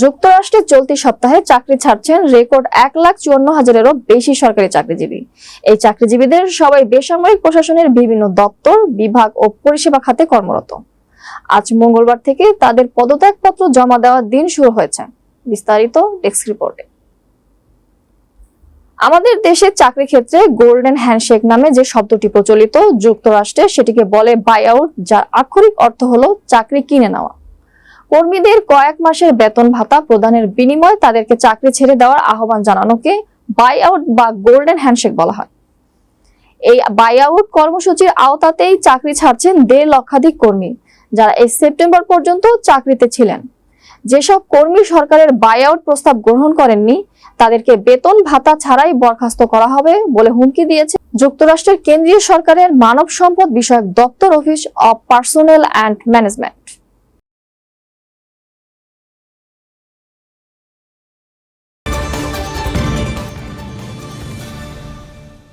যুক্তরাষ্ট্রে চলতি সপ্তাহে চাকরি ছাড়ছেন রেকর্ড 1,54,000-এরও বেশি সরকারি চাকরিজীবী। এই চাকরিজীবীদের সবাই বেসামরিক প্রশাসনের বিভিন্ন দপ্তর, বিভাগ ও পরিষেবা খাতে কর্মরত। আজ মঙ্গলবার থেকে তাদের পদত্যাগপত্র জমা দেওয়ার দিন শুরু হয়েছে। বিস্তারিত ডেস্ক রিপোর্টে। আমাদের দেশে চাকরি ক্ষেত্রে গোল্ডেন হ্যান্ডশেক নামে যে শব্দটি প্রচলিত, যুক্তরাষ্ট্রে সেটিকে বলে বাই আউট, যার আক্ষরিক অর্থ হলো চাকরি কিনে নেওয়া। কর্মীদের কয়েক মাসের বেতন ভাতা প্রদানের বিনিময়ে তাদেরকে চাকরি ছেড়ে দেওয়ার আহ্বান জানানোকে বাই আউট বা গোল্ডেন হ্যান্ডশেক বলা হয়। এই বাই আউট কর্মসূচির আওতাতেই চাকরি ছাড়ছেন 1.5 লক্ষাধিক কর্মী, যারা এই সেপ্টেম্বর পর্যন্ত চাকরিতে ছিলেন। যেসব কর্মী সরকারের বাই আউট প্রস্তাব গ্রহণ করেননি, তাদেরকে বেতন ভাতা ছাড়াই বরখাস্ত করা হবে বলে হুমকি দিয়েছে যুক্তরাষ্ট্রের কেন্দ্রীয় সরকারের মানব সম্পদ বিষয়ক দপ্তর, office of personnel and management.